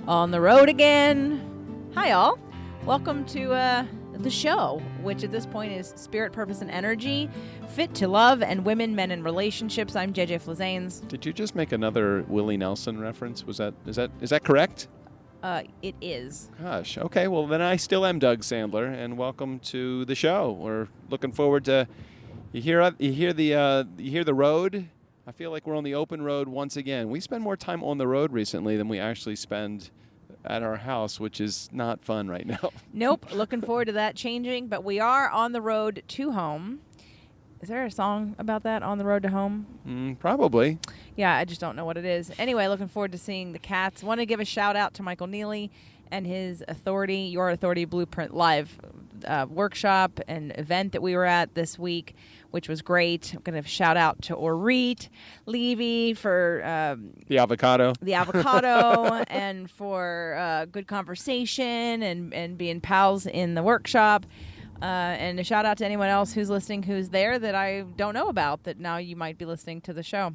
On the road again. Hi, all. Welcome to the show, which at this point is Spirit, Purpose, and Energy, Fit to Love, and Women, Men, and Relationships. I'm JJ Flazanes. Did you just make another Willie Nelson reference? Is that correct? It is. Gosh. Okay. Well, then I still am Doug Sandler, and welcome to the show. We're looking forward to you hear the road. I feel like we're on the open road once again. We spend more time on the road recently than we actually spend at our house, which is not fun right now. Nope. Looking forward to that changing, but we are on the road to home. Is there a song about that, On the Road to Home? Probably. Yeah, I just don't know what it is. Anyway, looking forward to seeing the cats. Want to give a shout out to Michael Neely and his Your Authority Blueprint Live workshop and event that we were at this week, which was great. I'm going to shout out to Orit Levy for the avocado and for good conversation and being pals in the workshop. And a shout out to anyone else who's listening who's there that I don't know about that now you might be listening to the show.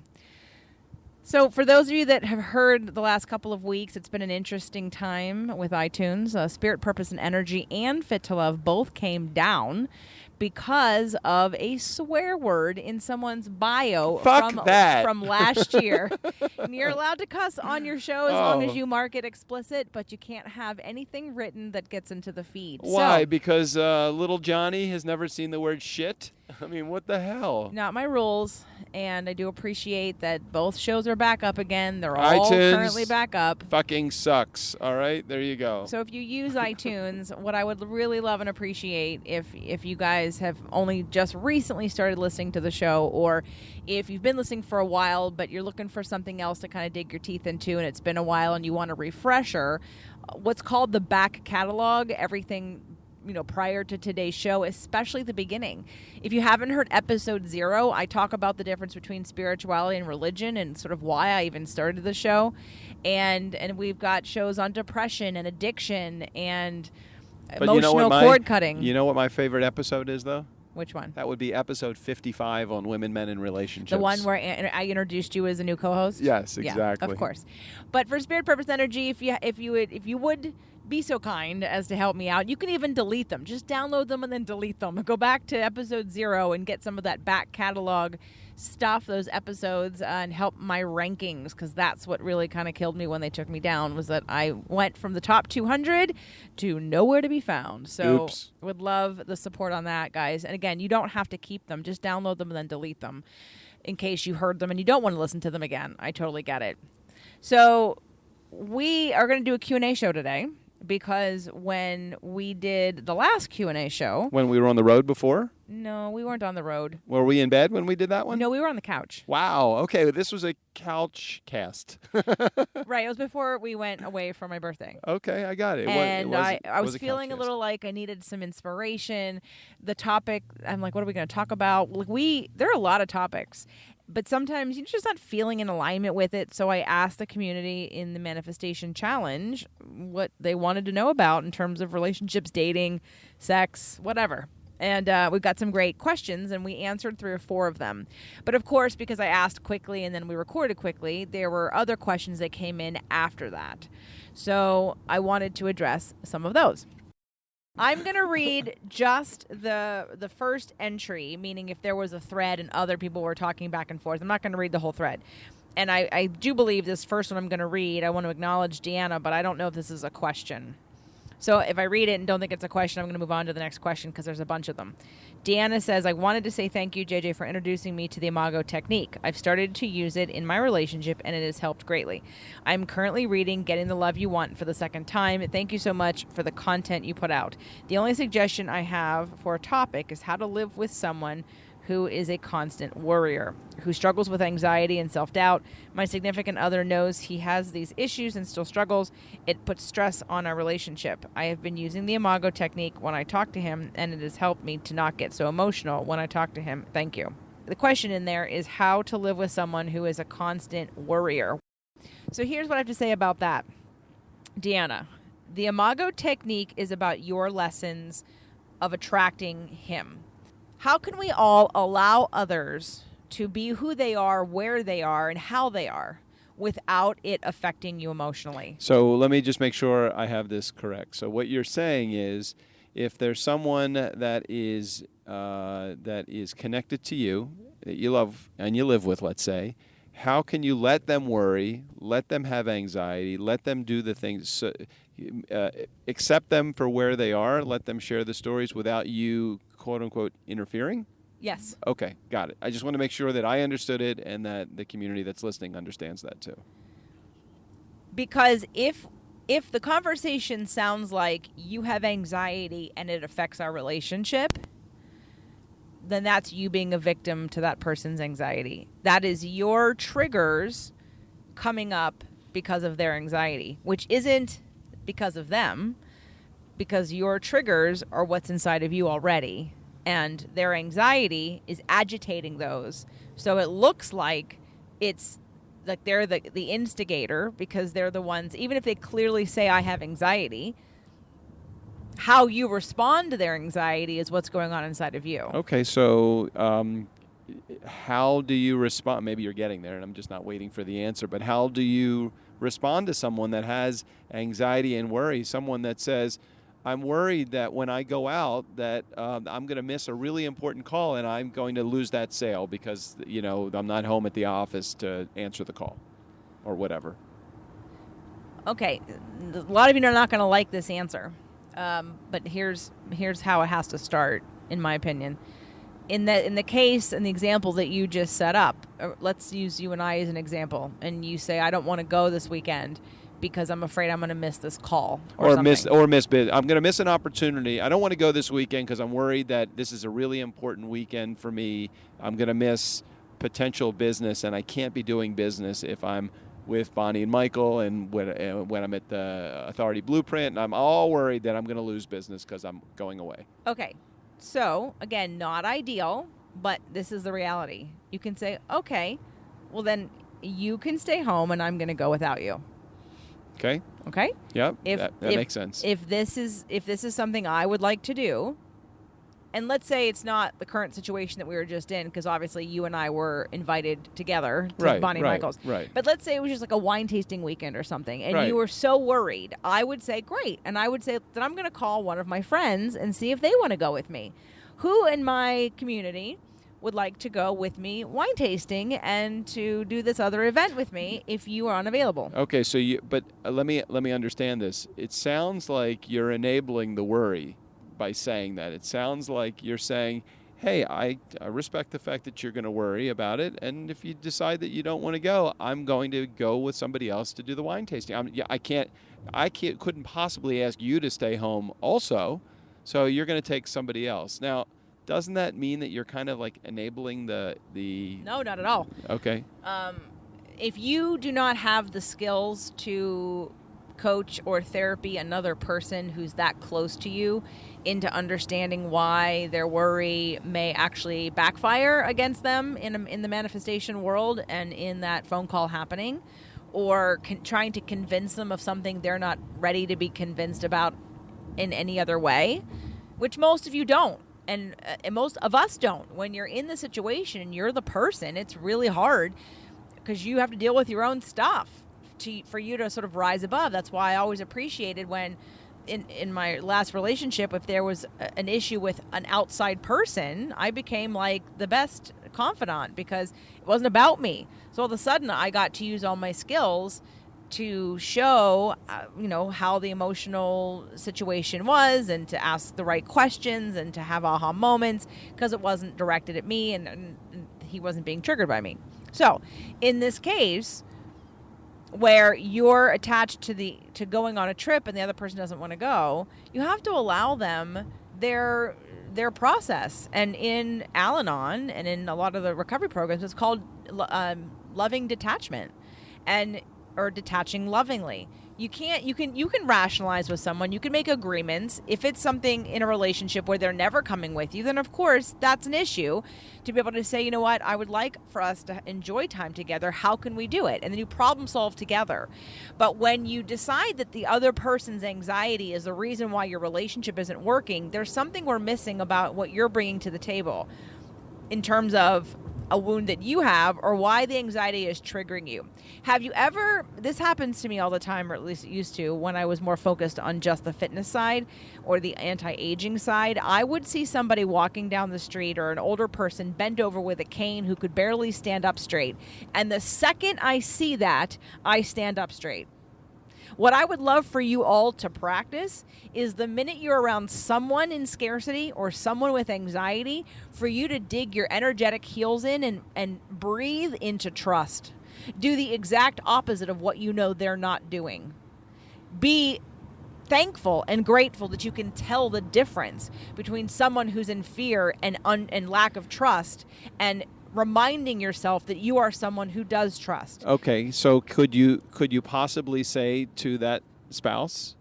So for those of you that have heard the last couple of weeks, it's been an interesting time with iTunes. Spirit, Purpose, and Energy and Fit to Love both came down because of a swear word in someone's bio from last year. And you're allowed to cuss on your show as long as you mark it explicit, but you can't have anything written that gets into the feed. Why? Because little Johnny has never seen the word shit? I mean, what the hell? Not my rules, and I do appreciate that both shows are back up again. They're all iTunes currently back up. Fucking sucks. All right, there you go. So if you use iTunes, what I would really love and appreciate if you guys have only just recently started listening to the show, or if you've been listening for a while but you're looking for something else to kind of dig your teeth into and it's been a while and you want a refresher, what's called the back catalog, everything prior to today's show, especially the beginning. If you haven't heard episode 0, I talk about the difference between spirituality and religion and sort of why I even started the show. And we've got shows on depression and addiction and emotional cord cutting. You know what my favorite episode is, though? Which one? That would be episode 55 on Women, Men, and Relationships. The one where I introduced you as a new co-host? Yes, exactly. Yeah, of course. But for Spirit, Purpose, Energy, if you would be so kind as to help me out, you can even delete them. Just download them and then delete them. Go back to episode 0 and get some of that back catalog stuff, those episodes, and help my rankings, because that's what really kind of killed me when they took me down, was that I went from the top 200 to nowhere to be found. So Oops. Would love the support on that, guys. And again, you don't have to keep them. Just download them and then delete them in case you heard them and you don't want to listen to them again. I totally get it. So we are going to do a Q&A show today, because when we did the last Q&A show... When we were on the road before? No, we weren't on the road. Were we in bed when we did that one? No, we were on the couch. Wow. Okay, this was a couch cast. Right, it was before we went away for my birthday. Okay, I got it. I was feeling a little like I needed some inspiration. The topic, I'm like, what are we going to talk about? There are a lot of topics, but sometimes you're just not feeling in alignment with it. So I asked the community in the Manifestation Challenge what they wanted to know about in terms of relationships, dating, sex, whatever. And we've got some great questions, and we answered 3 or 4 of them. But, of course, because I asked quickly and then we recorded quickly, there were other questions that came in after that. So I wanted to address some of those. I'm going to read just the first entry, meaning if there was a thread and other people were talking back and forth. I'm not going to read the whole thread. And I do believe this first one I'm going to read, I want to acknowledge Deanna, but I don't know if this is a question. So if I read it and don't think it's a question, I'm going to move on to the next question because there's a bunch of them. Deanna says, I wanted to say thank you, JJ, for introducing me to the Imago technique. I've started to use it in my relationship, and it has helped greatly. I'm currently reading Getting the Love You Want for the second time. Thank you so much for the content you put out. The only suggestion I have for a topic is how to live with someone who is a constant worrier, who struggles with anxiety and self-doubt. My significant other knows he has these issues and still struggles. It puts stress on our relationship. I have been using the Imago technique when I talk to him, and it has helped me to not get so emotional when I talk to him. Thank you. The question in there is how to live with someone who is a constant worrier. So here's what I have to say about that. Deanna, the Imago technique is about your lessons of attracting him. How can we all allow others to be who they are, where they are, and how they are, without it affecting you emotionally. So let me just make sure I have this correct. So what you're saying is, if there's someone that is connected to you, that you love and you live with, let's say, how can you let them worry, let them have anxiety, let them do the things, accept them for where they are, let them share the stories without you, quote unquote, interfering? Yes. Okay, got it. I just want to make sure that I understood it and that the community that's listening understands that too. Because if the conversation sounds like you have anxiety and it affects our relationship, then that's you being a victim to that person's anxiety. That is your triggers coming up because of their anxiety, which isn't because of them, because your triggers are what's inside of you already, and their anxiety is agitating those. So it looks like it's like they're the instigator, because they're the ones, even if they clearly say I have anxiety, how you respond to their anxiety is what's going on inside of you. Okay, so how do you respond? Maybe you're getting there and I'm just not waiting for the answer, but how do you respond to someone that has anxiety and worry? Someone that says, I'm worried that when I go out that I'm going to miss a really important call and I'm going to lose that sale because, I'm not home at the office to answer the call or whatever. Okay, a lot of you are not going to like this answer. But here's how it has to start, in my opinion. In the case and the example that you just set up, let's use you and I as an example. And you say, I don't want to go this weekend because I'm afraid I'm going to miss this call or something. miss bid. I'm going to miss an opportunity. I don't want to go this weekend because I'm worried that this is a really important weekend for me. I'm going to miss potential business, and I can't be doing business if I'm with Bonnie and Michael, and when I'm at the Authority Blueprint, and I'm all worried that I'm going to lose business because I'm going away. Okay. So, again, not ideal, but this is the reality. You can say, okay, well then you can stay home and I'm going to go without you. Okay. Okay? Yep. That makes sense. If this is something I would like to do, and let's say it's not the current situation that we were just in, because obviously you and I were invited together to Bonnie and Michael's. Right. But let's say it was just like a wine tasting weekend or something, and Right. you were so worried. I would say, great. And I would say that I'm going to call one of my friends and see if they want to go with me. Who in my community would like to go with me wine tasting and to do this other event with me if you are unavailable? Okay, so let me understand this. It sounds like you're enabling the worry by saying that. It sounds like you're saying, hey, I respect the fact that you're going to worry about it, and if you decide that you don't want to go, I'm going to go with somebody else to do the wine tasting. I couldn't possibly ask you to stay home also, so you're going to take somebody else. Now, doesn't that mean that you're kind of like enabling the No, not at all. Okay. If you do not have the skills to coach or therapy another person who's that close to you into understanding why their worry may actually backfire against them in the manifestation world and in that phone call happening, or trying to convince them of something they're not ready to be convinced about in any other way, which most of you don't. And most of us don't. When you're in the situation, you're the person, it's really hard because you have to deal with your own stuff for you to sort of rise above. That's why I always appreciated when in my last relationship, if there was an issue with an outside person, I became like the best confidant because it wasn't about me. So all of a sudden I got to use all my skills to show, how the emotional situation was, and to ask the right questions and to have aha moments because it wasn't directed at me and he wasn't being triggered by me. So in this case, where you're attached to going on a trip and the other person doesn't want to go, you have to allow them their process. And in Al-Anon and in a lot of the recovery programs, it's called loving detachment, or detaching lovingly. You can rationalize with someone. You can make agreements. If it's something in a relationship where they're never coming with you, then of course that's an issue. To be able to say, you know what, I would like for us to enjoy time together. How can we do it? And then you problem solve together. But when you decide that the other person's anxiety is the reason why your relationship isn't working, there's something we're missing about what you're bringing to the table in terms of a wound that you have or why the anxiety is triggering you. Have you ever, this happens to me all the time, or at least it used to, when I was more focused on just the fitness side or the anti-aging side. I would see somebody walking down the street or an older person bent over with a cane who could barely stand up straight. And the second I see that, I stand up straight. What I would love for you all to practice is the minute you're around someone in scarcity or someone with anxiety, for you to dig your energetic heels in and breathe into trust. Do the exact opposite of what you know they're not doing. Be thankful and grateful that you can tell the difference between someone who's in fear and lack of trust, and reminding yourself that you are someone who does trust. Okay, so could you possibly say to that spouse,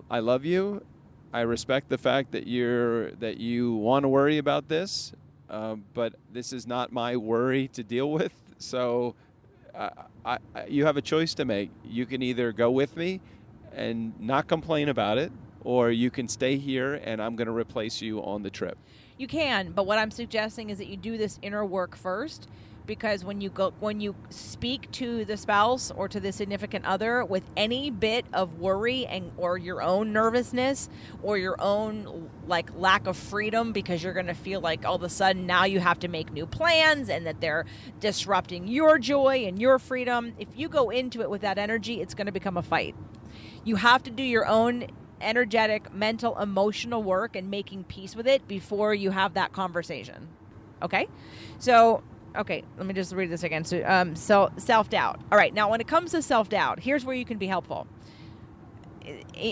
I love you, I respect the fact that you want to worry about this, but this is not my worry to deal with, so you have a choice to make. You can either go with me and not complain about it, or you can stay here and I'm going to replace you on the trip. You can, but what I'm suggesting is that you do this inner work first, because when you speak to the spouse or to the significant other with any bit of worry or your own nervousness or your own lack of freedom, because you're going to feel like all of a sudden now you have to make new plans and that they're disrupting your joy and your freedom. If you go into it with that energy, it's going to become a fight. You have to do your own energetic, mental, emotional work and making peace with it before you have that conversation. Okay? So, let me just read this again. So, self-doubt. All right, now when it comes to self-doubt, here's where you can be helpful.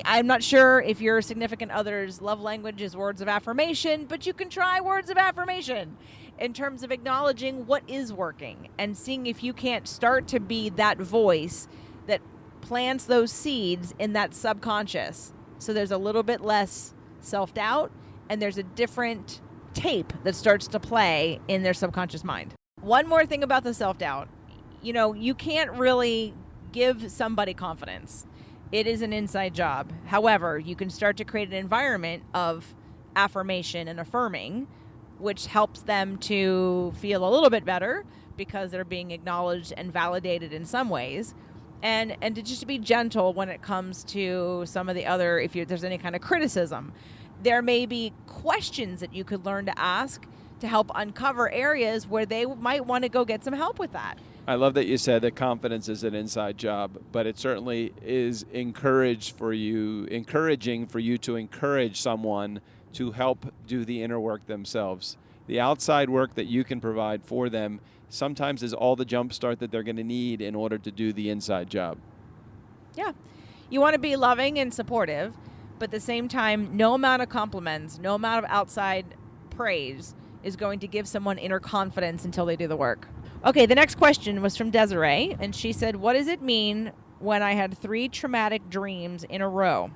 I'm not sure if your significant other's love language is words of affirmation, but you can try words of affirmation in terms of acknowledging what is working and seeing if you can't start to be that voice that plants those seeds in that subconscious. So there's a little bit less self-doubt and there's a different tape that starts to play in their subconscious mind. One more thing about the self-doubt. You can't really give somebody confidence. It is an inside job. However, you can start to create an environment of affirmation and affirming, which helps them to feel a little bit better because they're being acknowledged and validated in some ways. And to just be gentle when it comes to some of the other, if there's any kind of criticism. There may be questions that you could learn to ask to help uncover areas where they might want to go get some help with that. I love that you said that confidence is an inside job, but it certainly is encouraging for you to encourage someone to help do the inner work themselves. The outside work that you can provide for them sometimes is all the jump start that they're going to need in order to do the inside job. Yeah. You want to be loving and supportive, but at the same time, no amount of compliments, no amount of outside praise is going to give someone inner confidence until they do the work. Okay, the next question was from Desiree, and she said, what does it mean when I had 3 traumatic dreams in a row?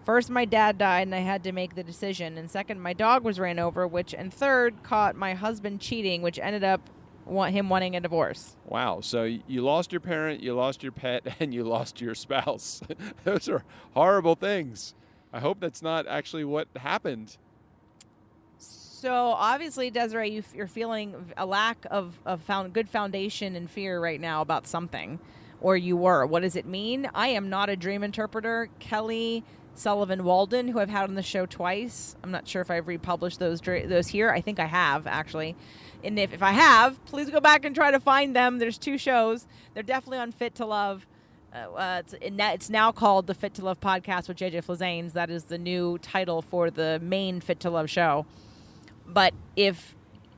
First, my dad died and I had to make the decision. And second, my dog was ran over, and third, caught my husband cheating, which ended up him wanting a divorce. Wow. So you lost your parent, you lost your pet, and you lost your spouse. Those are horrible things. I hope that's not actually what happened. So obviously, Desiree, you're feeling a lack of good foundation and fear right now about something, or you were. What does it mean? I am not a dream interpreter. Kelly Sullivan Walden, who I've had on the show twice. I'm not sure if I've republished those here. I think I have, actually. And if I have, please go back and try to find them. There's 2 shows. They're definitely on Fit to Love. It's now called the Fit to Love podcast with JJ Flazanes. That is the new title for the main Fit to Love show. But if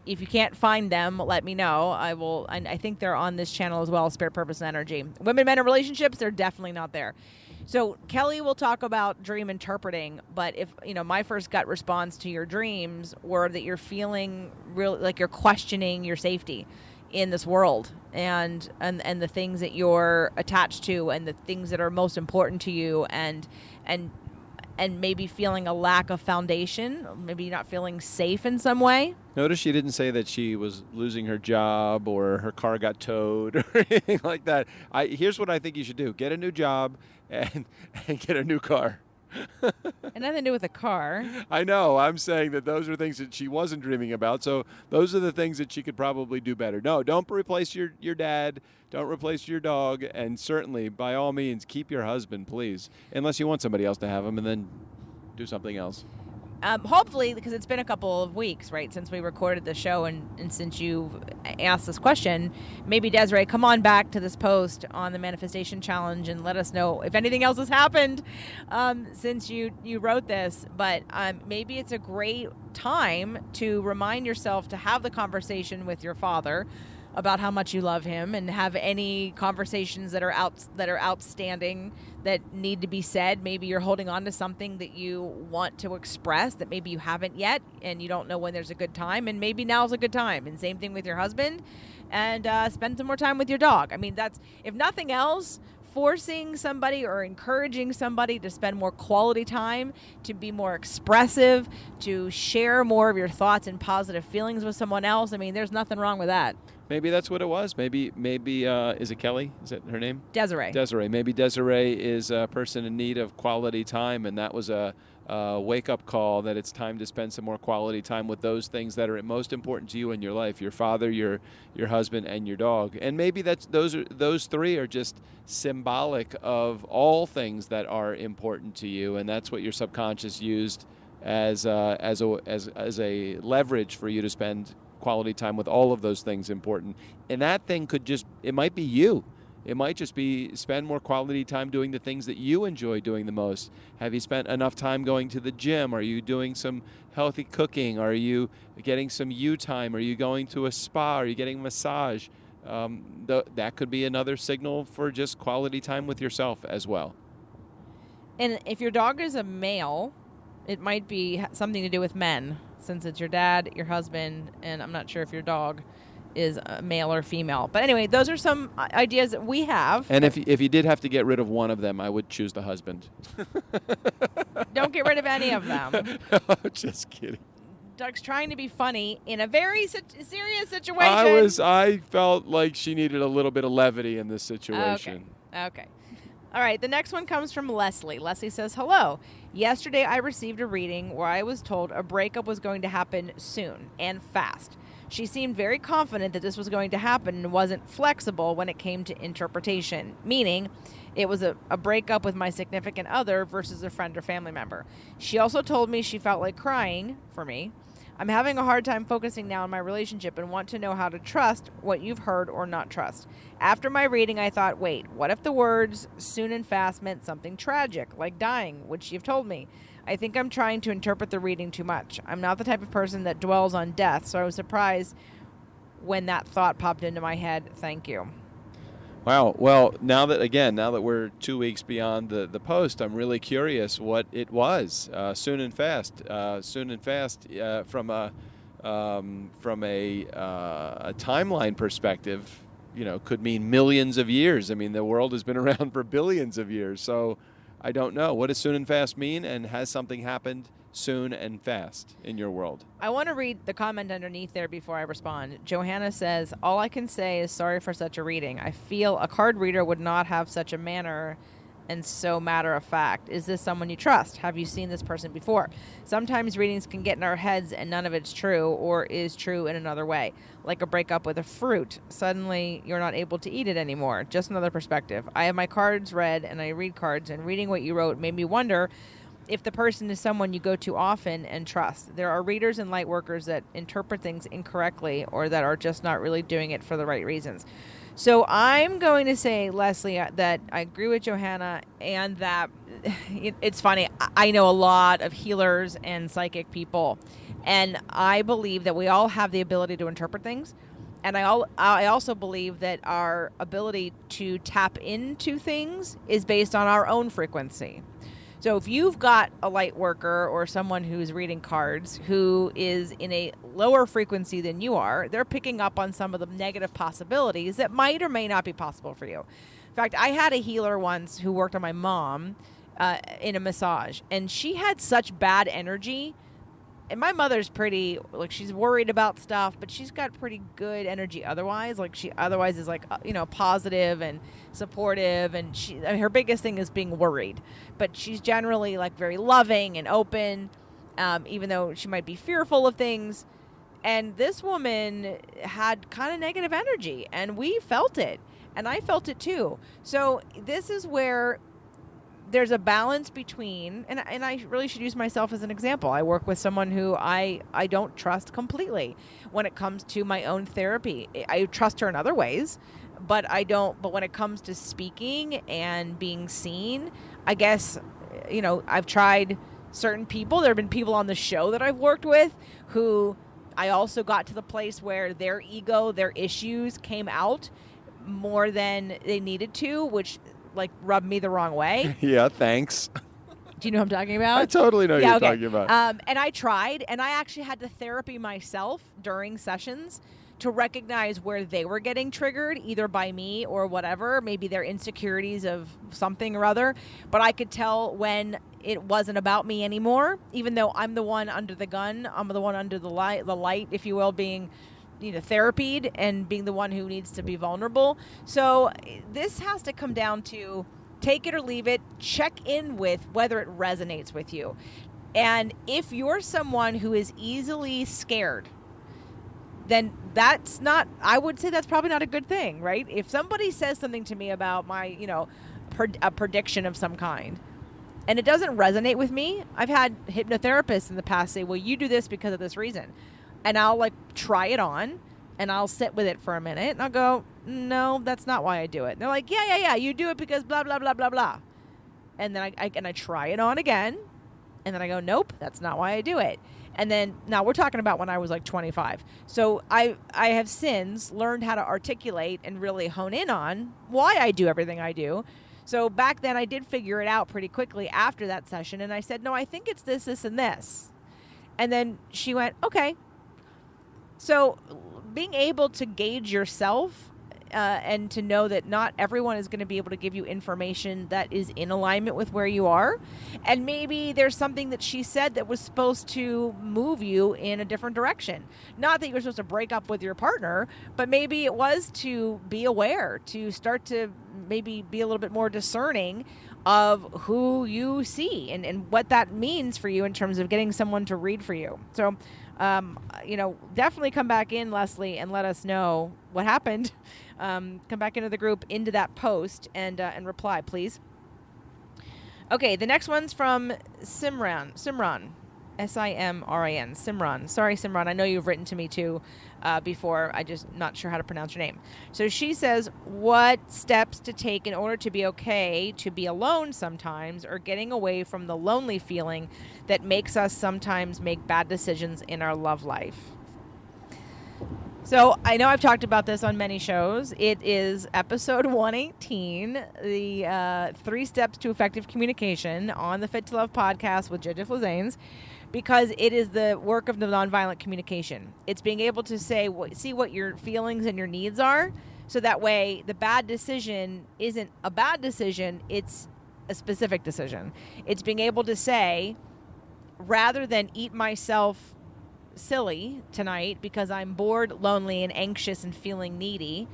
you can't find them, let me know. I will. I think they're on this channel as well, Spirit, Purpose, and Energy. Women, Men, and Relationships, they're definitely not there. So Kelly will talk about dream interpreting, but if my first gut response to your dreams were that you're feeling really like you're questioning your safety in this world and the things that you're attached to and the things that are most important to you and maybe feeling a lack of foundation, maybe not feeling safe in some way. Notice she didn't say that she was losing her job or her car got towed or anything like that. Here's what I think you should do. Get a new job and get a new car. And nothing to do with a car. I know. I'm saying that those are things that she wasn't dreaming about. So those are the things that she could probably do better. No, don't replace your dad. Don't replace your dog. And certainly, by all means, keep your husband, please. Unless you want somebody else to have him, and then do something else. Hopefully, because it's been a couple of weeks, right, since we recorded the show, and since you asked this question, maybe Desiree, come on back to this post on the Manifestation Challenge and let us know if anything else has happened since you wrote this. But maybe it's a great time to remind yourself to have the conversation with your father about how much you love him, and have any conversations that are outstanding that need to be said. Maybe you're holding on to something that you want to express that maybe you haven't yet, and you don't know when there's a good time, and maybe now's a good time. And same thing with your husband, and spend some more time with your dog. I mean, that's, if nothing else, forcing somebody or encouraging somebody to spend more quality time, to be more expressive, to share more of your thoughts and positive feelings with someone else. I mean, there's nothing wrong with that. Maybe that's what it was. Maybe is it Kelly? Is that her name? Desiree. Desiree. Maybe Desiree is a person in need of quality time, and that was a wake-up call that it's time to spend some more quality time with those things that are most important to you in your life: your father, your husband, and your dog. And maybe those three are just symbolic of all things that are important to you, and that's what your subconscious used as a leverage for you to spend quality time with all of those things important. And that thing it might be you. It might just be spend more quality time doing the things that you enjoy doing the most. Have you spent enough time going to the gym? Are you doing some healthy cooking? Are you getting some you time? Are you going to a spa? Are you getting a massage? That could be another signal for just quality time with yourself as well. And if your dog is a male, it might be something to do with men, since it's your dad, your husband, and I'm not sure if your dog is a male or female. But anyway, those are some ideas that we have. And if you did have to get rid of one of them, I would choose the husband. Don't get rid of any of them. Just kidding. Doug's trying to be funny in a very serious situation. I felt like she needed a little bit of levity in this situation. Okay. All right, the next one comes from Leslie. Leslie says, hello. Yesterday I received a reading where I was told a breakup was going to happen soon and fast. She seemed very confident that this was going to happen and wasn't flexible when it came to interpretation, meaning it was a breakup with my significant other versus a friend or family member. She also told me she felt like crying for me. I'm having a hard time focusing now on my relationship and want to know how to trust what you've heard or not trust. After my reading, I thought, wait, what if the words soon and fast meant something tragic, like dying, which you've told me? I think I'm trying to interpret the reading too much. I'm not the type of person that dwells on death, so I was surprised when that thought popped into my head. Thank you. Wow. Well, now that we're 2 weeks beyond the post, I'm really curious what it was. Soon and fast. Soon and fast from a timeline perspective, could mean millions of years. I mean, the world has been around for billions of years. So I don't know. What does soon and fast mean? And has something happened soon and fast in your world? I want to read the comment underneath there before I respond. Johanna says, all I can say is sorry for such a reading. I feel a card reader would not have such a manner and so matter of fact. Is this someone you trust? Have you seen this person before? Sometimes readings can get in our heads and none of it's true or is true in another way. Like a breakup with a fruit. Suddenly you're not able to eat it anymore. Just another perspective. I have my cards read and I read cards, and reading what you wrote made me wonder if the person is someone you go to often and trust. There are readers and light workers that interpret things incorrectly or that are just not really doing it for the right reasons. So I'm going to say, Leslie, that I agree with Johanna, and that it's funny. I know a lot of healers and psychic people, and I believe that we all have the ability to interpret things. And I also believe that our ability to tap into things is based on our own frequency. So if you've got a light worker or someone who's reading cards who is in a lower frequency than you are, they're picking up on some of the negative possibilities that might or may not be possible for you. In fact, I had a healer once who worked on my mom in a massage, and she had such bad energy and my mother's pretty, like, she's worried about stuff, but she's got pretty good energy otherwise. Like, she otherwise is like, positive and supportive, and her biggest thing is being worried, but she's generally like very loving and open, even though she might be fearful of things. And this woman had kind of negative energy, and we felt it, and I felt it too. So this is where there's a balance between, and I really should use myself as an example. I work with someone who I don't trust completely when it comes to my own therapy. I trust her in other ways, but I don't. But when it comes to speaking and being seen, I guess, I've tried certain people. There have been people on the show that I've worked with who I also got to the place where their ego, their issues came out more than they needed to, which like rubbed me the wrong way. Yeah, thanks. Do you know what I'm talking about? I totally know you're talking about. And I tried, and I actually had to therapy myself during sessions to recognize where they were getting triggered, either by me or whatever, maybe their insecurities of something or other. But I could tell when it wasn't about me anymore, even though I'm the one under the gun. I'm the one under the light, if you will, being therapied and being the one who needs to be vulnerable. So this has to come down to take it or leave it, check in with whether it resonates with you. And if you're someone who is easily scared, then I would say that's probably not a good thing, right? If somebody says something to me about my, a prediction of some kind, and it doesn't resonate with me, I've had hypnotherapists in the past say, well, you do this because of this reason. And I'll like try it on, and I'll sit with it for a minute, and I'll go, no, that's not why I do it. And they're like, yeah, you do it because blah, blah, blah, blah, blah. And then I try it on again, and then I go, nope, that's not why I do it. And then now we're talking about when I was like 25. So I have since learned how to articulate and really hone in on why I do everything I do. So back then I did figure it out pretty quickly after that session. And I said, no, I think it's this, this, and this. And then she went, okay. So being able to gauge yourself and to know that not everyone is going to be able to give you information that is in alignment with where you are. And maybe there's something that she said that was supposed to move you in a different direction. Not that you were supposed to break up with your partner, but maybe it was to be aware, to start to maybe be a little bit more discerning of who you see and what that means for you in terms of getting someone to read for you. So, definitely come back in, Leslie, and let us know what happened. Come back into the group, into that post, and reply, please. Okay, the next one's from Simran, S-I-M-R-A-N, Simran. Sorry, Simran, I know you've written to me too before. I just not sure how to pronounce your name. So she says, what steps to take in order to be okay to be alone sometimes, or getting away from the lonely feeling that makes us sometimes make bad decisions in our love life? So I know I've talked about this on many shows. It is episode 118, the 3 steps to effective communication on the Fit to Love podcast with JJ Flizanes, because it is the work of the nonviolent communication. It's being able to see what your feelings and your needs are, so that way the bad decision isn't a bad decision, it's a specific decision. It's being able to say, rather than eat myself silly tonight because I'm bored, lonely, and anxious and feeling needy,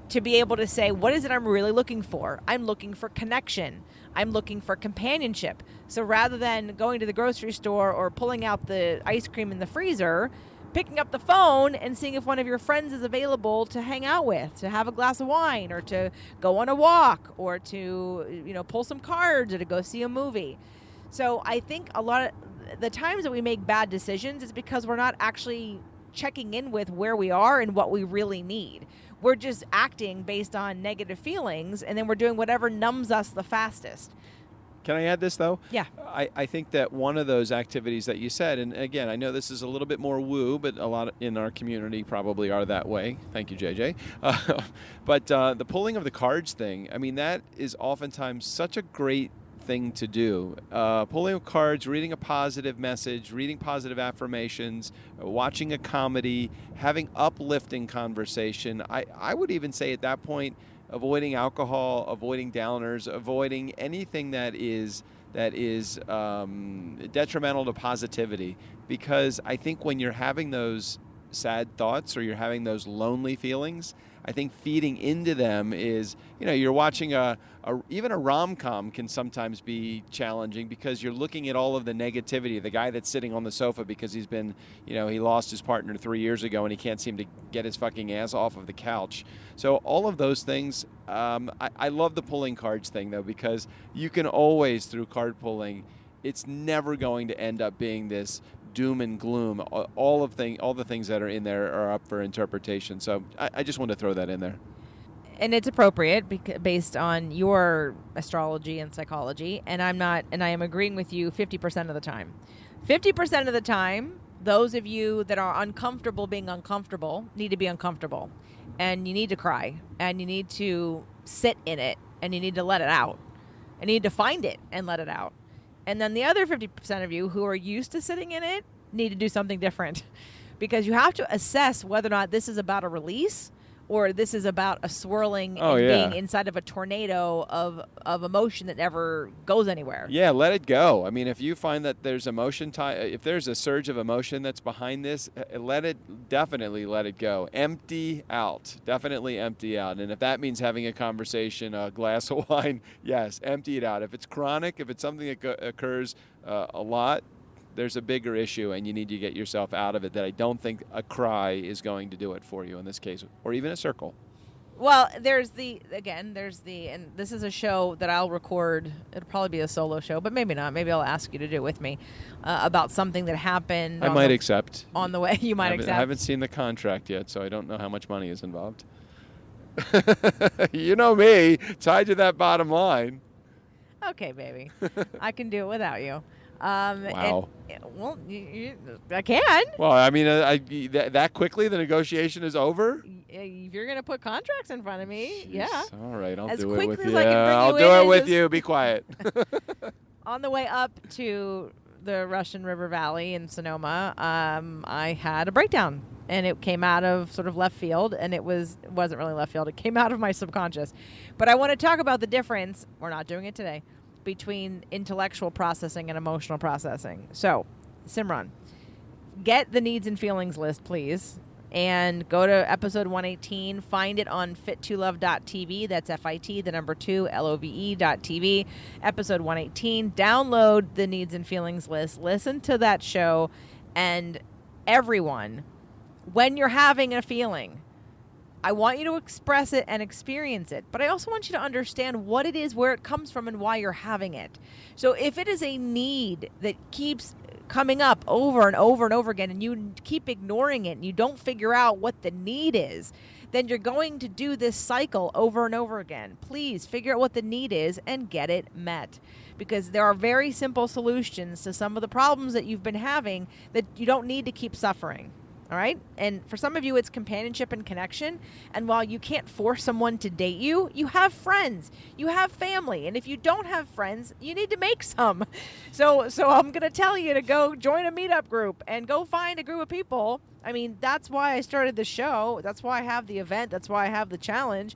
to be able to say, what is it I'm really looking for? I'm looking for connection. I'm looking for companionship. So rather than going to the grocery store or pulling out the ice cream in the freezer, picking up the phone and seeing if one of your friends is available to hang out with, to have a glass of wine, or to go on a walk, or to, pull some cards, or to go see a movie. So I think a lot of the times that we make bad decisions is because we're not actually checking in with where we are and what we really need. We're just acting based on negative feelings, and then we're doing whatever numbs us the fastest. Can I add this, though? Yeah. I think that one of those activities that you said, and again, I know this is a little bit more woo, but a lot in our community probably are that way. Thank you, JJ. But the pulling of the cards thing, I mean, that is oftentimes such a great thing to do. Pulling cards, reading a positive message, reading positive affirmations, watching a comedy, having uplifting conversation. I would even say at that point, avoiding alcohol, avoiding downers, avoiding anything that that is detrimental to positivity, because I think when you're having those sad thoughts or you're having those lonely feelings, I think feeding into them is, you're watching even a rom-com can sometimes be challenging because you're looking at all of the negativity. The guy that's sitting on the sofa because he's been, he lost his partner 3 years ago and he can't seem to get his fucking ass off of the couch. So all of those things, I love the pulling cards thing though, because you can always, through card pulling, it's never going to end up being this doom and gloom. All the things that are in there are up for interpretation. So I just want to throw that in there. And it's appropriate based on your astrology and psychology. And I am agreeing with you 50% of the time. 50% of the time, those of you that are uncomfortable being uncomfortable need to be uncomfortable. And you need to cry. And you need to sit in it. And you need to let it out. And you need to find it and let it out. And then the other 50% of you who are used to sitting in it need to do something different, because you have to assess whether or not this is about a release or this is about a swirling and being inside of a tornado of emotion that never goes anywhere. Yeah, let it go. I mean, if you find that there's emotion, if there's a surge of emotion that's behind this, definitely let it go. Empty out. Definitely empty out. And if that means having a conversation, a glass of wine, yes, empty it out. If it's chronic, if it's something that occurs a lot, there's a bigger issue, and you need to get yourself out of it. That I don't think a cry is going to do it for you in this case, or even a circle. Well, and this is a show that I'll record. It'll probably be a solo show, but maybe not. Maybe I'll ask you to do it with me about something that happened. I might accept. On the way, you might accept. I haven't seen the contract yet, so I don't know how much money is involved. You know me, tied to that bottom line. Okay, baby. I can do it without you. Wow. I can. Well, I mean, that quickly the negotiation is over? If you're going to put contracts in front of me, Jeez. yeah. All right, I'll as do it with you. I'll do it with you. Be quiet. On the way up to the Russian River Valley in Sonoma, I had a breakdown. And it came out of sort of left field, and it wasn't really left field. It came out of my subconscious. But I want to talk about the difference, we're not doing it today, between intellectual processing and emotional processing. So, Simran, get the needs and feelings list, please, and go to episode 118. Find it on fit2love.tv. That's FIT, the number 2, LOVE.tv. Episode 118. Download the needs and feelings list. Listen to that show. And everyone, when you're having a feeling, I want you to express it and experience it, but I also want you to understand what it is, where it comes from, and why you're having it. So if it is a need that keeps coming up over and over and over again, and you keep ignoring it, and you don't figure out what the need is, then you're going to do this cycle over and over again. Please figure out what the need is and get it met, because there are very simple solutions to some of the problems that you've been having that you don't need to keep suffering. All right? And for some of you, it's companionship and connection. And while you can't force someone to date you, you have friends. You have family. And if you don't have friends, you need to make some. So I'm going to tell you to go join a meetup group and go find a group of people. I mean, that's why I started the show. That's why I have the event. That's why I have the challenge.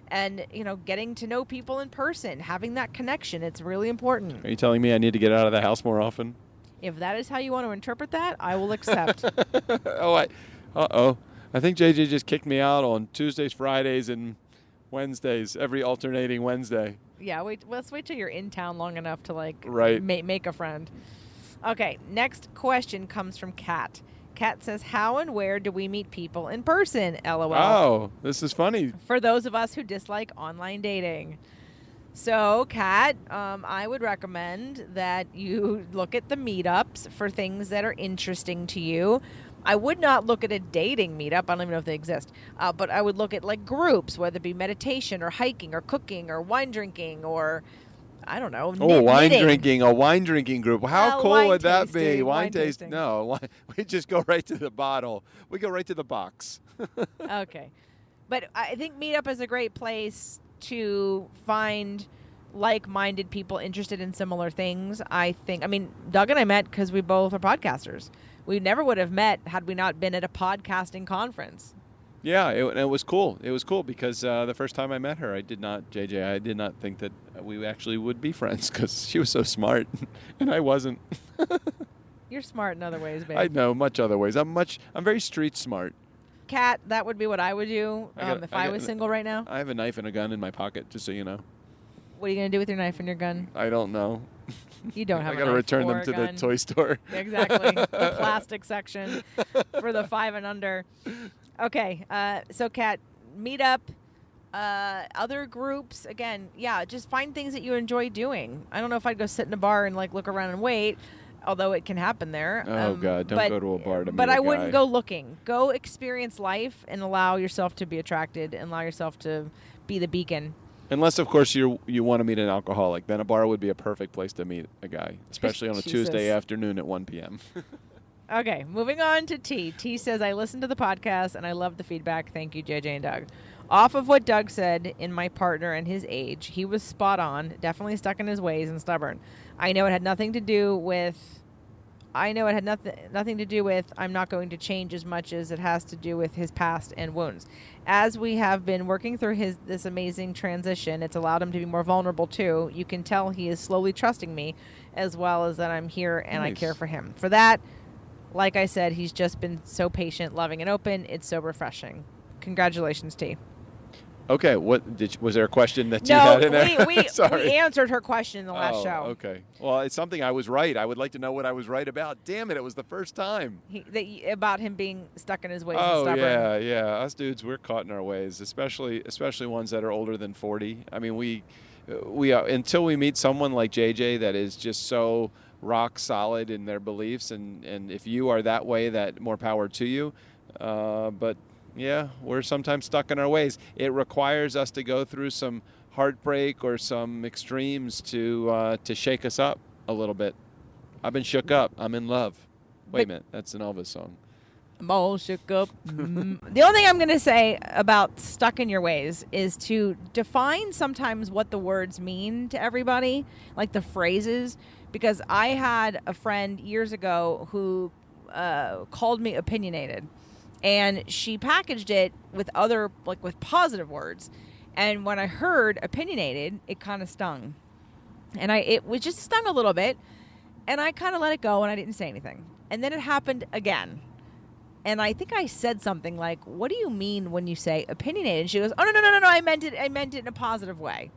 And, getting to know people in person, having that connection, it's really important. Are you telling me I need to get out of the house more often? If that is how you want to interpret that, I will accept. Uh-oh. I think JJ just kicked me out on Tuesdays, Fridays, and Wednesdays, every alternating Wednesday. Yeah, let's wait till you're in town long enough to, right. make a friend. Okay, next question comes from Kat. Kat says, how and where do we meet people in person? LOL. Oh, this is funny. For those of us who dislike online dating. So, Kat, I would recommend that you look at the meetups for things that are interesting to you. I would not look at a dating meetup. I don't even know if they exist. But I would look at groups, whether it be meditation or hiking or cooking or wine drinking or, I don't know, knitting. A wine drinking group. How cool would that be? Wine tasting. No, we just go right to the bottle. We go right to the box. Okay. But I think meetup is a great place to find like-minded people interested in similar things. Doug and I met because we both are podcasters. We never would have met had we not been at a podcasting conference. Yeah, it was cool. It was cool because the first time I met her, I did not think that we actually would be friends because she was so smart, and I wasn't. You're smart in other ways, babe. I know much other ways. I'm very street smart. Kat, that would be what I would do if I was single right now. I have a knife and a gun in my pocket, just so you know. What are you going to do with your knife and your gun? I don't know. You don't have I got to return them to the toy store. Exactly. The plastic section for the 5 and under. Okay. So, Kat, meet up. Other groups, again, yeah, just find things that you enjoy doing. I don't know if I'd go sit in a bar and like look around and wait, although it can happen there. Oh, God, don't go to a bar to meet But a I guy. wouldn't go looking. Go experience life and allow yourself to be attracted and allow yourself to be the beacon. Unless, of course, you want to meet an alcoholic. Then a bar would be a perfect place to meet a guy, especially on a Tuesday afternoon at 1 p.m. Okay, moving on to T. T says, I listened to the podcast and I love the feedback. Thank you, JJ and Doug. Off of what Doug said in my partner and his age, he was spot on, definitely stuck in his ways and stubborn. I know it had nothing to do with I'm not going to change as much as it has to do with his past and wounds. As we have been working through this amazing transition, it's allowed him to be more vulnerable too. You can tell he is slowly trusting me as well as that I'm here and I care for him. For that, like I said, he's just been so patient, loving, and open. It's so refreshing. Congratulations, T. Okay, was there a question that you had in there? We answered her question in the last show. Okay. Well, it's something I was right. I would like to know what I was right about. Damn it was the first time. About him being stuck in his ways and stubborn. Oh, yeah. Us dudes, we're caught in our ways, especially ones that are older than 40. I mean, we until we meet someone like JJ that is just so rock solid in their beliefs, and if you are that way, that more power to you. But yeah, we're sometimes stuck in our ways. It requires us to go through some heartbreak or some extremes to shake us up a little bit. I've been shook up. I'm in love. Wait a minute, that's an Elvis song. I'm all shook up. The only thing I'm going to say about stuck in your ways is to define sometimes what the words mean to everybody, like the phrases, because I had a friend years ago who called me opinionated. And she packaged it with with positive words. And when I heard opinionated, it kind of stung. And it was just stung a little bit. And I kind of let it go and I didn't say anything. And then it happened again. And I think I said something like, what do you mean when you say opinionated? And she goes, oh, no, I meant it in a positive way.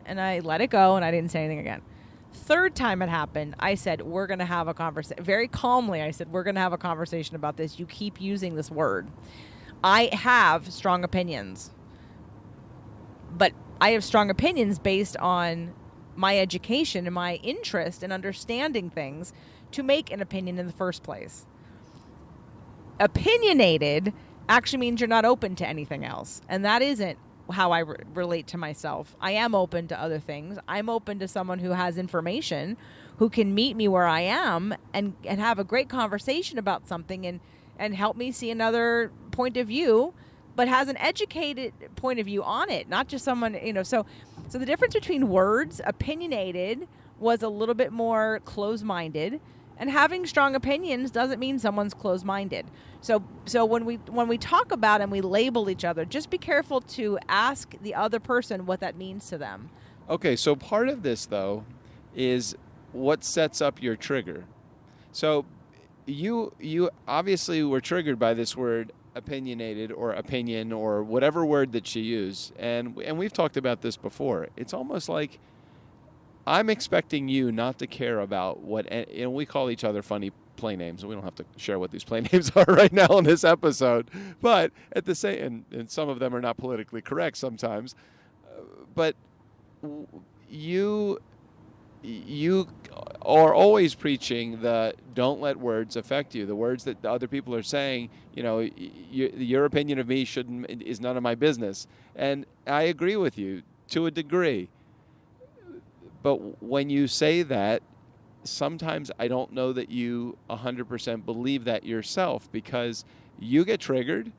And I let it go and I didn't say anything again. Third time it happened, I said, we're going to have a conversation. Very calmly, I said, we're going to have a conversation about this. You keep using this word. I have strong opinions. But I have strong opinions based on my education and my interest in understanding things to make an opinion in the first place. Opinionated actually means you're not open to anything else. And that isn't how I relate to myself. I am open to other things. I'm open to someone who has information, who can meet me where I am and have a great conversation about something and help me see another point of view, but has an educated point of view on it, not just someone, so the difference between words, opinionated was a little bit more closed-minded, and having strong opinions doesn't mean someone's closed-minded. So when we talk about and we label each other, just be careful to ask the other person what that means to them. Okay, so part of this, though, is what sets up your trigger. So you obviously were triggered by this word opinionated or opinion or whatever word that you use. And we've talked about this before. It's almost like I'm expecting you not to care about and we call each other funny play names, and we don't have to share what these play names are right now on this episode. But at the same, and some of them are not politically correct sometimes, but you are always preaching the don't let words affect you. The words that the other people are saying, your opinion of me is none of my business. And I agree with you to a degree. But when you say that, sometimes I don't know that you 100% believe that yourself, because you get triggered.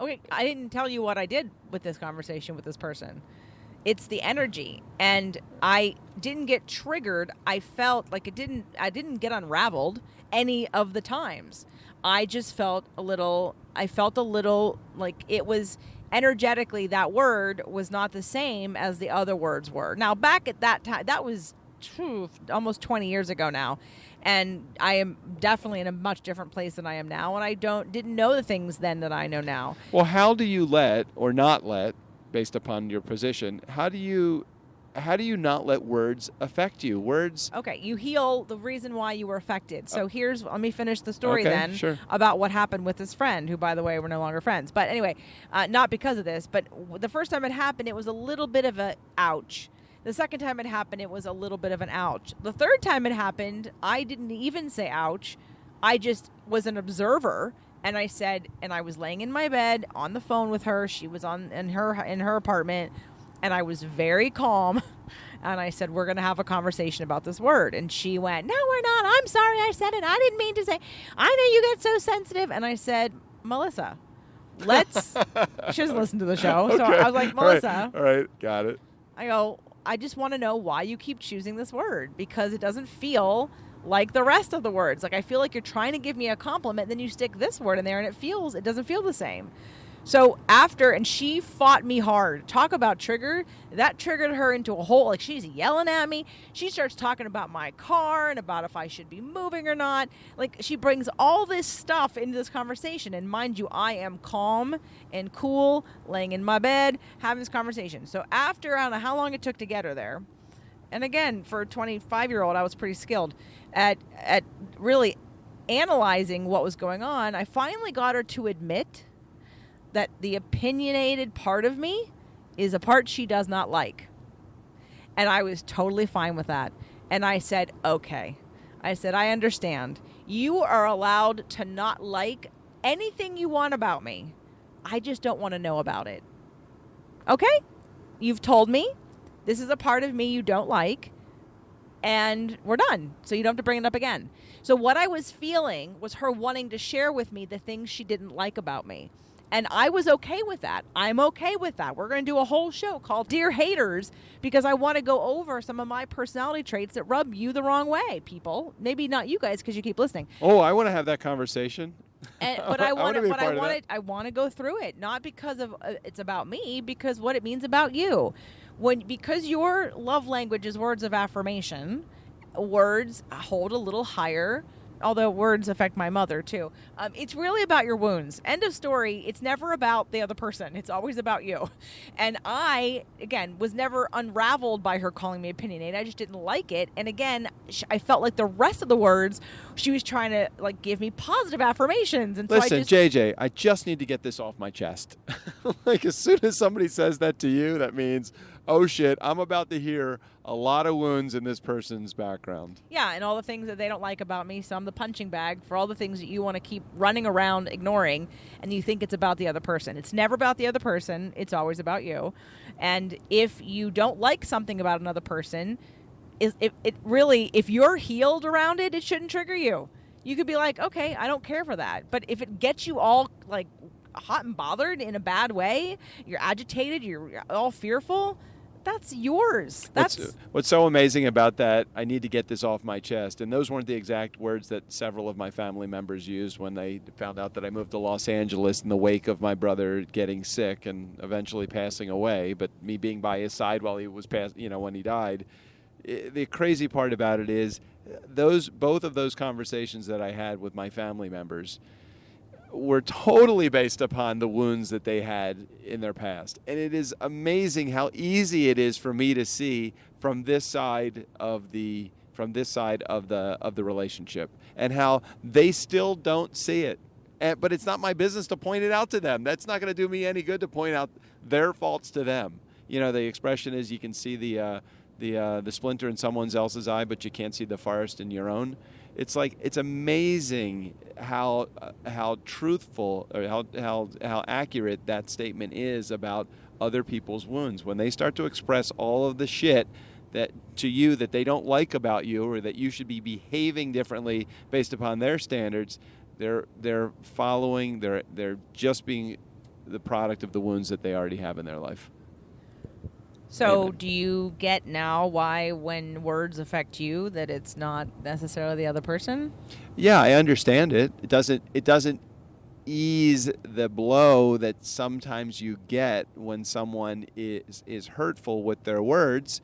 Okay, I didn't tell you what I did with this conversation with this person. It's the energy, and I didn't get triggered. I felt like I didn't get unraveled any of the times. I just felt a little like it was energetically, that word was not the same as the other words were. Now, back at that time, that was almost 20 years ago now. And I am definitely in a much different place than I am now. And I didn't know the things then that I know now. Well, how do you let or not let, based upon your position, how do you not let words affect you? Words. Okay, you heal the reason why you were affected. So let me finish the story then sure. about what happened with this friend, who, by the way, we're no longer friends. But anyway, not because of this, but the first time it happened, it was a little bit of a ouch. The second time it happened, it was a little bit of an ouch. The third time it happened, I didn't even say ouch. I just was an observer, and I said, and I was laying in my bed on the phone with her. She was in her apartment, and I was very calm. And I said, we're going to have a conversation about this word. And she went, no, we're not. I'm sorry I said it. I didn't mean to say. I know you get so sensitive. And I said, Melissa, she doesn't listen to the show. Okay. So I was like, Melissa. All right. Got it. I go, I just want to know why you keep choosing this word, because it doesn't feel like the rest of the words. Like, I feel like you're trying to give me a compliment, then you stick this word in there, and it doesn't feel the same. So and she fought me hard. Talk about trigger. That triggered her into a whole, like, she's yelling at me. She starts talking about my car and about if I should be moving or not. Like, she brings all this stuff into this conversation. And mind you, I am calm and cool, laying in my bed, having this conversation. So after, I don't know how long it took to get her there. And again, for a 25-year-old, I was pretty skilled at really analyzing what was going on. I finally got her to admit that the opinionated part of me is a part she does not like. And I was totally fine with that. And I said, okay. I said, I understand. You are allowed to not like anything you want about me. I just don't want to know about it. Okay? You've told me this is a part of me you don't like, and we're done. So you don't have to bring it up again. So what I was feeling was her wanting to share with me the things she didn't like about me. And I was okay with that. I'm okay with that. We're going to do a whole show called Dear Haters, because I want to go over some of my personality traits that rub you the wrong way, people. Maybe not you guys, because you keep listening. Oh, I want to have that conversation. But I want to go through it, not because of it's about me, because what it means about you. Because your love language is words of affirmation, words hold a little higher. Although words affect my mother, too. It's really about your wounds. End of story. It's never about the other person. It's always about you. And I, again, was never unraveled by her calling me opinionated. I just didn't like it. And again, I felt like the rest of the words, she was trying to, like, give me positive affirmations. And listen, JJ, I just need to get this off my chest. Like, as soon as somebody says that to you, that means, oh, shit, I'm about to hear a lot of wounds in this person's background. Yeah, and all the things that they don't like about me. So I'm the punching bag for all the things that you want to keep running around ignoring, and you think it's about the other person. It's never about the other person. It's always about you. And if you don't like something about another person, if you're healed around it, it shouldn't trigger you. You could be like, okay, I don't care for that. But if it gets you all, like, hot and bothered in a bad way, you're agitated, you're all fearful, that's yours. What's so amazing about that, I need to get this off my chest, and those weren't the exact words that several of my family members used when they found out that I moved to Los Angeles in the wake of my brother getting sick and eventually passing away, but me being by his side while he was when he died. The crazy part about it is both of those conversations that I had with my family members were totally based upon the wounds that they had in their past. And it is amazing how easy it is for me to see from this side of the relationship, and how they still don't see it. But it's not my business to point it out to them. That's not going to do me any good to point out their faults to them. You know, the expression is you can see the splinter in someone else's eye, but you can't see the forest in your own. It's like, it's amazing how truthful or how accurate that statement is about other people's wounds. When they start to express all of the shit that to you that they don't like about you, or that you should be behaving differently based upon their standards, they're just being the product of the wounds that they already have in their life. So Amen. do you get now why when words affect you that it's not necessarily the other person? Yeah, I understand it. It doesn't ease the blow that sometimes you get when someone is hurtful with their words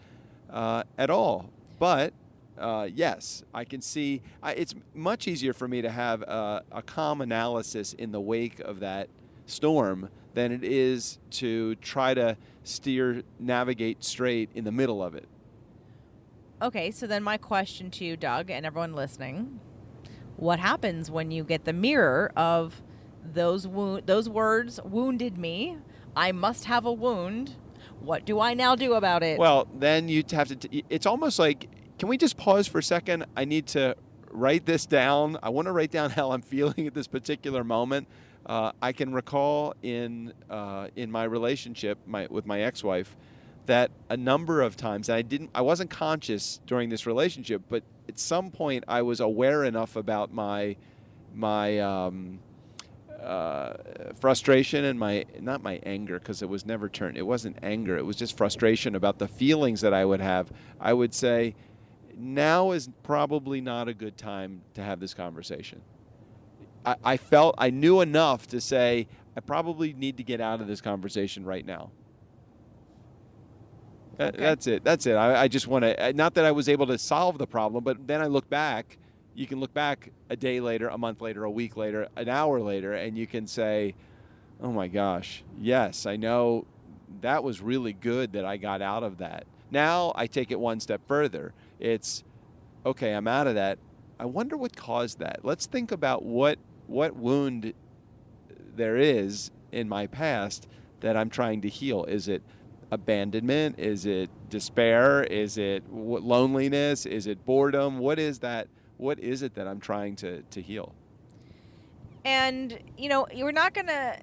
at all. But yes, I can see. It's much easier for me to have a calm analysis in the wake of that storm than it is to try to navigate straight in the middle of it. Okay, so then my question to you, Doug, and everyone listening, what happens when you get the mirror of those words wounded me? I must have a wound. What do I now do about it? Well, then you have to. It's almost like, can we just pause for a second? I need to write this down. I want to write down how I'm feeling at this particular moment. I can recall in my relationship with my ex-wife that a number of times, and I wasn't conscious during this relationship, but at some point I was aware enough about my frustration and not my anger, because it was never turned. It wasn't anger. It was just frustration about the feelings that I would have. I would say, now is probably not a good time to have this conversation. I knew enough to say, I probably need to get out of this conversation right now. Okay. That's it. I just want to, not that I was able to solve the problem, but then I look back. You can look back a day later, a month later, a week later, an hour later, and you can say, oh my gosh, yes, I know that was really good that I got out of that. Now I take it one step further. It's, okay, I'm out of that. I wonder what caused that. Let's think about what wound there is in my past that I'm trying to heal. Is it abandonment? Is it despair? Is it loneliness? Is it boredom? What is that? What is it that I'm trying to heal? And you're not gonna.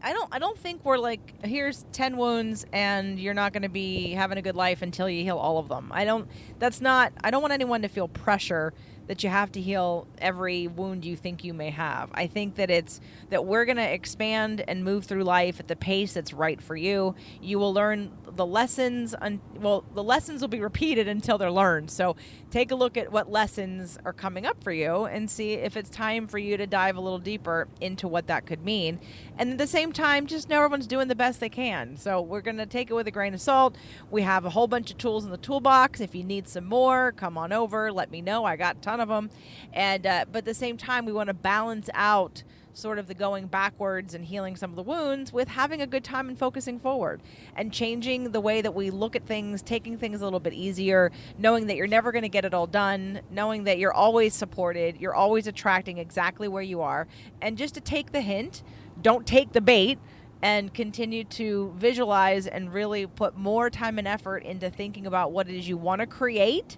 I don't think we're like, here's 10 wounds and you're not going to be having a good life until you heal all of them. I don't want anyone to feel pressure that you have to heal every wound you think you may have. I think that it's that we're going to expand and move through life at the pace that's right for you. You will learn the lessons. The lessons will be repeated until they're learned. So take a look at what lessons are coming up for you and see if it's time for you to dive a little deeper into what that could mean. And at the same time, just know everyone's doing the best they can. So we're going to take it with a grain of salt. We have a whole bunch of tools in the toolbox. If you need some more, come on over. Let me know. I got a ton of them. And but at the same time, we want to balance out sort of the going backwards and healing some of the wounds with having a good time and focusing forward and changing the way that we look at things, taking things a little bit easier, knowing that you're never going to get it all done, knowing that you're always supported, you're always attracting exactly where you are. And just to take the hint, don't take the bait, and continue to visualize and really put more time and effort into thinking about what it is you want to create.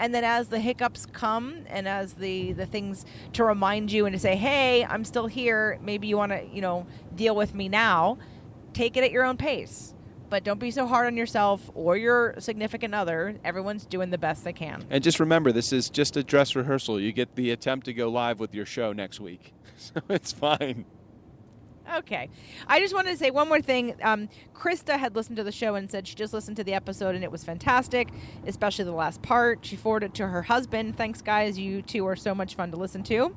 And then as the hiccups come and as the things to remind you and to say, hey, I'm still here, maybe you want to, deal with me now, take it at your own pace. But don't be so hard on yourself or your significant other. Everyone's doing the best they can. And just remember, this is just a dress rehearsal. You get the attempt to go live with your show next week. So it's fine. Okay. I just wanted to say one more thing. Krista had listened to the show and said she just listened to the episode and it was fantastic, especially the last part. She forwarded it to her husband. Thanks, guys. You two are so much fun to listen to.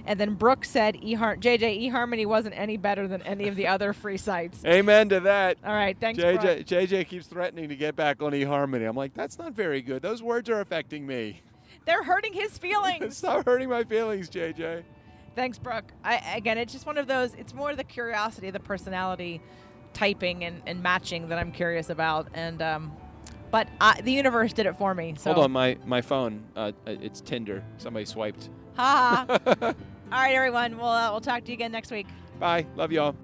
And then Brooke said JJ, eHarmony wasn't any better than any of the other free sites. Amen to that. All right. Thanks, Brooke. JJ keeps threatening to get back on eHarmony. I'm like, that's not very good. Those words are affecting me. They're hurting his feelings. Stop hurting my feelings, JJ. Thanks, Brooke. Again, it's just one of those, it's more the curiosity, the personality typing and matching that I'm curious about. And but the universe did it for me. So. Hold on, my phone. It's Tinder. Somebody swiped. Ha ha. All right, everyone. We'll talk to you again next week. Bye. Love y'all.